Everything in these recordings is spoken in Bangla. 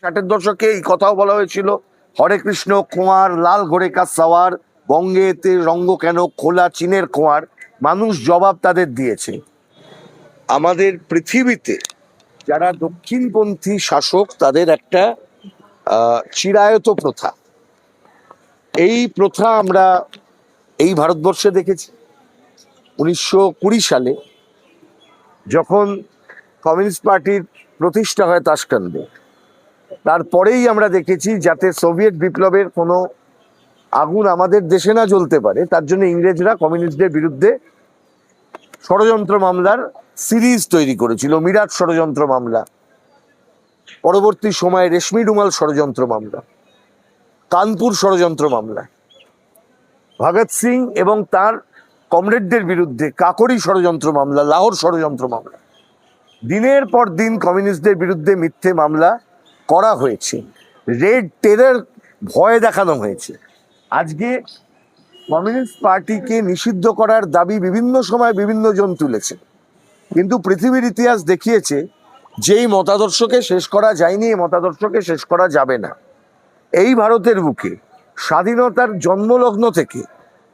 ষাটের দশকে এই কথাও বলা হয়েছিল, হরে কৃষ্ণ কুঁয়ার লাল ঘোরে কা সাওয়ার, বঙ্গেতে রঙ্গ কেন খোলা চীনের কুঁয়ার। মানুষ জবাব তাদের দিয়েছে। আমাদের পৃথিবীতে যারা দক্ষিণপন্থী শাসক তাদের একটা চিরায়ত প্রথা, এই প্রথা আমরা এই ভারতবর্ষে দেখেছি 1920 সালে যখন কমিউনিস্ট পার্টির প্রতিষ্ঠা হয় তাশকান্তে। তারপরেই আমরা দেখেছি যাতে সোভিয়েত বিপ্লবের কোনো আগুন আমাদের দেশে না জ্বলতে পারে, তার জন্য ইংরেজরা কমিউনিস্টদের বিরুদ্ধে ষড়যন্ত্র মামলার সিরিজ তৈরি করেছিল। মিরাট ষড়যন্ত্র মামলা, পরবর্তী সময়ে রেশমি রুমাল ষড়যন্ত্র মামলা, কানপুর ষড়যন্ত্র মামলা, ভগৎ সিং এবং তার কমরেডদের বিরুদ্ধে কাকরি ষড়যন্ত্র মামলা, লাহোর ষড়যন্ত্র মামলা। দিনের পর দিন কমিউনিস্টদের বিরুদ্ধে মিথ্যে মামলা করা হয়েছে, রেড টেরার ভয় দেখানো হয়েছে। আজকে কমিউনিস্ট পার্টিকে নিষিদ্ধ করার দাবি বিভিন্ন সময় বিভিন্ন জন তুলেছে, কিন্তু পৃথিবীর ইতিহাস দেখিয়েছে যেই মতাদর্শকে শেষ করা যায়নি, এই মতাদর্শকে শেষ করা যাবে না। এই ভারতের বুকে স্বাধীনতার জন্মলগ্ন থেকে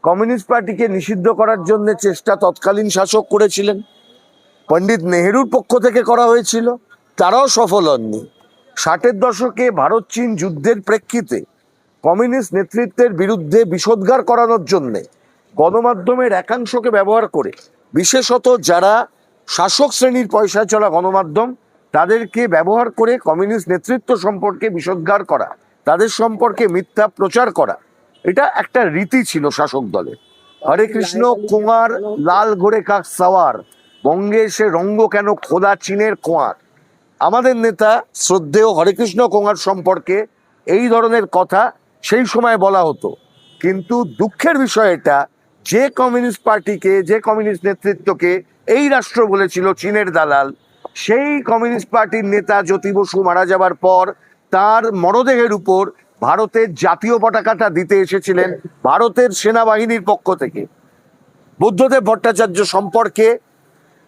কমিউনিস্ট পার্টিকে নিষিদ্ধ করার জন্য চেষ্টা তৎকালীন শাসক করেছিলেন, পণ্ডিত নেহেরুর পক্ষ থেকে করা হয়েছিল, তারাও সফল হননি। 60-এর দশকে ভারত চীন যুদ্ধের প্রেক্ষিতে কমিউনিস্ট নেতৃত্বের বিরুদ্ধে বিষোদ্গার করানোর জন্য গণমাধ্যমের একাংশকে ব্যবহার করে, বিশেষত যারা শাসক শ্রেণীর পয়সা চলা গণমাধ্যম, তাদেরকে ব্যবহার করে কমিউনিস্ট নেতৃত্ব সম্পর্কে বিষোদ্গার করা, তাদের সম্পর্কে মিথ্যা প্রচার করা, এটা একটা রীতি ছিল শাসক দলের। হরে কৃষ্ণ কুঁয়ার লাল ঘোরে কাক সাওয়ার, বঙ্গে সে রঙ্গ কেন খোদা চীনের কুঁয়ার। আমাদের নেতা শ্রদ্ধেয় হরেকৃষ্ণ কুঁয়ার সম্পর্কে এই ধরনের কথা সেই সময় বলা হতো, কিন্তু দুঃখের বিষয় এটা, যে কমিউনিস্ট পার্টিকে, যে কমিউনিস্ট নেতৃত্বকে এই রাষ্ট্র বলেছিল চীনের দালাল, সেই কমিউনিস্ট পার্টির নেতা জ্যোতি বসু মারা যাবার পর তার মরদেহের উপর ভারতের জাতীয় পতাকাটা দিতে এসেছিলেন ভারতের সেনাবাহিনীর পক্ষ থেকে। বুদ্ধদেব ভট্টাচার্য সম্পর্কে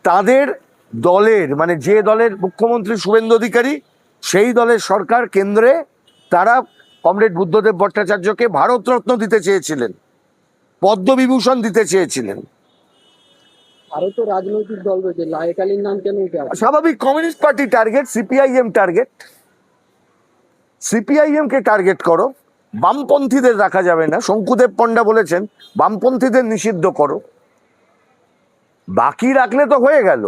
তাদের দলের, মানে যে দলের মুখ্যমন্ত্রী শুভেন্দু অধিকারী, সেই দলের সরকার কেন্দ্রে তারা কমরেড বুদ্ধদেব ভট্টাচার্যকে ভারতরত্ন দিতে চেয়েছিলেন, পদ্মবিভূষণ দিতে চেয়েছিলেন। ভারতের রাজনৈতিক দল রয়েছে, লায়কালীর নাম কেন উঠে আসে? স্বাভাবিক, communist party target, CPIM target. CPIM কে টার্গেট করো, বামপন্থীদের রাখা যাবে না। শঙ্কুদেব পণ্ডা বলেছেন বামপন্থীদের নিষিদ্ধ করো, বাকি রাখলে তো হয়ে গেল।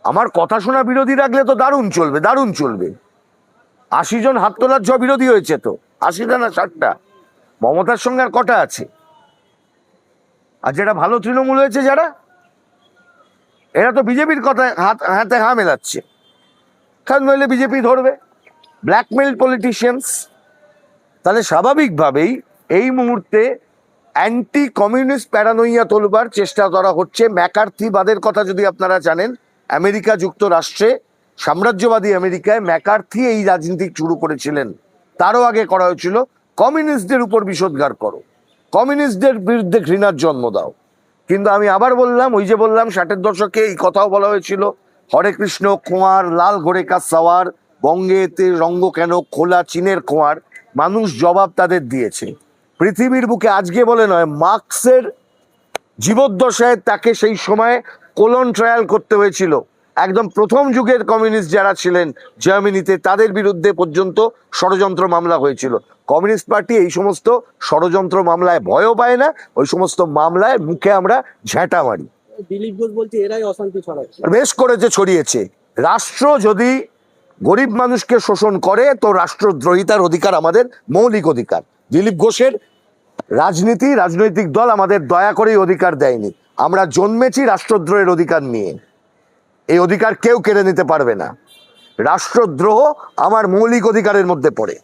আমার কথা শোনা বিরোধী রাখলে তো দারুণ চলবে, দারুণ চলবে। 80 জন হাত তোলার বিরোধী হয়েছে তো, 80টা না 60টা। মমতার সঙ্গে আর কটা আছে? আর যেটা ভালো তৃণমূল হয়েছে যারা, এরা তো বিজেপির কথায় হাতে হা মেলাচ্ছে, কারণ নইলে বিজেপি ধরবে। Blackmail politicians. তাহলে স্বাভাবিকভাবেই এই মুহূর্তে অ্যান্টি কমিউনিস্ট প্যারানোইয়া তোলবার চেষ্টা করা হচ্ছে। ম্যাকার্থিবাদের কথা যদি আপনারা জানেন, আমেরিকা যুক্তরাষ্ট্রে, সাম্রাজ্যবাদী আমেরিকায় ম্যাকার্থি এই রাজনীতি শুরু করেছিলেন। তারও আগে করা হয়েছিল কমিউনিস্টদের উপর বিষোদ্গার করো, কমিউনিস্টদের বিরুদ্ধে ঘৃণার জন্ম দাও। কিন্তু আমি আবার বললাম, ওই যে বললাম 60-এর দশকে এই কথাও বলা হয়েছিল, হরে কৃষ্ণ কুঁয়ার লাল ঘোরে কা সাওয়ার, বঙ্গেতে রঙ্গ কেন খোলা চীনের কুঁয়ার। মানুষ জবাব তাদের দিয়েছে। পৃথিবীর বুকে আজকে বলে নয়, মার্কসের জীবদ্দশায় তাকে সেই সময় কোলন ট্রায়াল করতে হয়েছিল। একদম প্রথম যুগের কমিউনিস্ট যারা ছিলেন জার্মানিতে, তাদের বিরুদ্ধে পর্যন্ত ষড়যন্ত্র মামলা হয়েছিল। কমিউনিস্ট পার্টি এই সমস্ত ষড়যন্ত্র মামলায় ভয়ও পায় না, ওই সমস্ত মামলায় মুখে আমরা ঝ্যাঁটা মারি। দিলীপ ঘোষ বলছে এরাই অশান্তি ছড়াচ্ছে। বেশ করেছে, ছড়িয়েছে। রাষ্ট্র যদি গরিব মানুষকে শোষণ করে তো রাষ্ট্রদ্রোহিতার অধিকার আমাদের মৌলিক অধিকার। দিলীপ ঘোষের রাজনীতি, রাজনৈতিক দল আমাদের দয়া করেই অধিকার দেয়নি। আমরা জন্মেছি রাষ্ট্রদ্রোহের অধিকার নিয়ে, এই অধিকার কেউ কেড়ে নিতে পারবে না। রাষ্ট্রদ্রোহ আমার মৌলিক অধিকারের মধ্যে পড়ে।